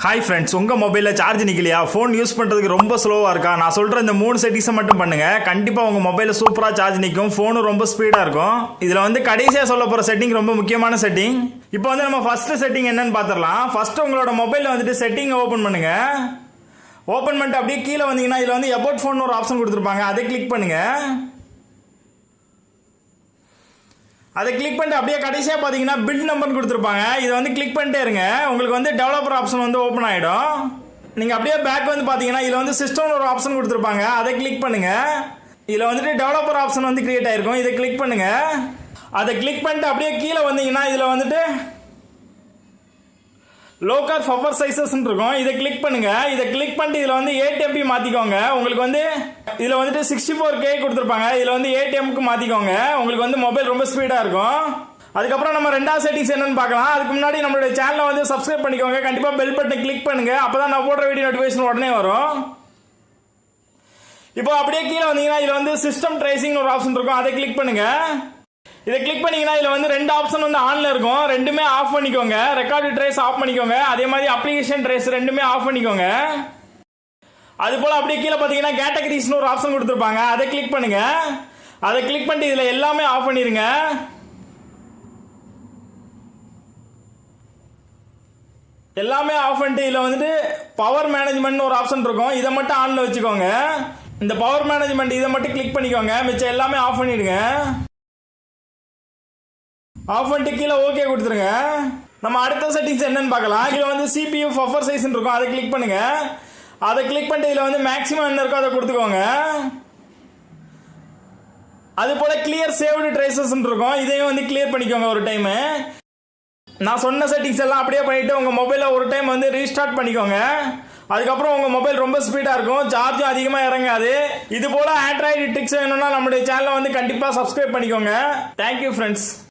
Hi friends, உங்கள் மொபைலில் charge நிற்கலையா? Phone use பண்ணுறதுக்கு ரொம்ப ஸ்லோவாக இருக்கா? நான் சொல்கிற இந்த 3 செட்டிங்ஸை மட்டும் பண்ணுங்கள். கண்டிப்பாக உங்கள் மொபைலில் சூப்பராக சார்ஜ் நிற்கும், ஃபோனும் ரொம்ப ஸ்பீடாக இருக்கும். இதில் வந்து கடைசியாக சொல்ல போகிற செட்டிங் ரொம்ப முக்கியமான செட்டிங். இப்போ வந்து நம்ம ஃபர்ஸ்ட் செட்டிங் என்னன்னு பார்த்துடலாம். ஃபர்ஸ்ட் உங்களோட மொபைலில் வந்துட்டு செட்டிங் ஓப்பன் பண்ணுங்கள். ஓப்பன் பண்ணிட்டு அப்படியே கீழே வந்தீங்கன்னா இதில் வந்து அபவுட் ஃபோன் ஒரு ஆப்ஷன் கொடுத்துருப்பாங்க, அதை கிளிக் பண்ணுங்கள். அதை கிளிக் பண்ணிட்டு அப்படியே கடைசியாக பார்த்தீங்கன்னா பில் நம்பர்னு கொடுத்துருப்பாங்க, இதை வந்து கிளிக் பண்ணிட்டே இருங்க. உங்களுக்கு வந்து டெவலப்பர் ஆப்ஷன் வந்து ஓப்பன் ஆகிடும். நீங்கள் அப்படியே பேக் வந்து பார்த்தீங்கன்னா இதில் வந்து சிஸ்டம்னு ஒரு ஆப்ஷன் கொடுத்துருப்பாங்க, அதை கிளிக் பண்ணுங்க. இதில் வந்துட்டு டெவலப்பர் ஆப்ஷன் வந்து கிரியேட் ஆயிருக்கும், இதை கிளிக் பண்ணுங்க. அதை கிளிக் பண்ணிட்டு அப்படியே கீழே வந்தீங்கன்னா இதில் வந்துட்டு லோக்கல் பவர் சைஸஸ் இருக்கும், இதை கிளிக் பண்ணுங்க. இதை கிளிக் பண்ணிட்டு இதில் வந்து 8 MB மாற்றிக்கோங்க. உங்களுக்கு வந்து இதில் வந்துட்டு 64K கொடுத்துருப்பாங்க, இதில் வந்து 8 MB மாற்றிக்கோங்க. உங்களுக்கு வந்து மொபைல் ரொம்ப ஸ்பீடாக இருக்கும். அதுக்கப்புறம் நம்ம ரெண்டாவது செட்டிங்ஸ் என்னன்னு பார்க்கலாம். அதுக்கு முன்னாடி நம்மளுடைய சேனலை வந்து சப்ஸ்கிரைப் பண்ணிக்கோங்க. கண்டிப்பாக பெல் பட்டனை கிளிக் பண்ணுங்க, அப்பதான் நான் போடுற வீடியோ நோட்டிஃபிகேஷன் உடனே வரும். இப்போ அப்படியே கீழே வந்தீங்கன்னா இதில் வந்து சிஸ்டம் ட்ரேசிங் ஒரு ஆப்ஷன் இருக்கும், அதை கிளிக் பண்ணுங்க. இதை கிளிக் பண்ணீங்கன்னா இதில் வந்து 2 ஆப்ஷன் வந்து ஆன்ல இருக்கும், ரெண்டுமே ஆஃப் பண்ணிக்கோங்க. ரெக்கார்டு ட்ரேஸ் ஆஃப் பண்ணிக்கோங்க, அதே மாதிரி அப்ளிகேஷன் ட்ரேஸ் ரெண்டுமே ஆஃப் பண்ணிக்கோங்க. அது போல அப்படியே கீழே பார்த்தீங்கன்னா கேட்டகரிஸ்னு ஒரு ஆப்ஷன் கொடுத்துருப்பாங்க, அதை கிளிக் பண்ணுங்க. அதை கிளிக் பண்ணிட்டு இதில் எல்லாமே ஆஃப் பண்ணிருங்க. எல்லாமே ஆஃப் பண்ணிட்டு இதில் வந்துட்டு பவர் மேனேஜ்மெண்ட் ஒரு ஆப்ஷன் இருக்கும், இதை மட்டும் ஆன்ல வச்சுக்கோங்க. இந்த பவர் மேனேஜ்மெண்ட் இதை மட்டும் கிளிக் பண்ணிக்கோங்க, மிச்சம் எல்லாமே ஆஃப் பண்ணிடுங்க. ஆஃப் பண்ணிட்டு கீழே ஓகே கொடுத்துருங்க. நம்ம அடுத்த செட்டிங்ஸ் என்னன்னு பார்க்கலாம். இதில் வந்து CPU பஃபர் சைஸ் இருக்கும், அதை கிளிக் பண்ணுங்க. அதை கிளிக் பண்ணிட்டு இதில் வந்து மேக்ஸிமம் என்ன இருக்கோ அதை கொடுத்துக்கோங்க. அது போல கிளியர் சேவ்டு ட்ரேசஸ் இருக்கும், இதையும் வந்து கிளியர் பண்ணிக்கோங்க ஒரு டைம். நான் சொன்ன செட்டிங்ஸ் எல்லாம் அப்படியே பண்ணிட்டு உங்க மொபைலை ஒரு டைம் வந்து ரீஸ்டார்ட் பண்ணிக்கோங்க. அதுக்கப்புறம் உங்க மொபைல் ரொம்ப ஸ்பீடா இருக்கும், சார்ஜும் அதிகமா இறங்காது. இது போல ஆண்ட்ராய்டு ட்ரிக்ஸ் வேணும்னா நம்மளுடைய சேனலை வந்து கண்டிப்பா சப்ஸ்கிரைப் பண்ணிக்கோங்க. Thank you friends.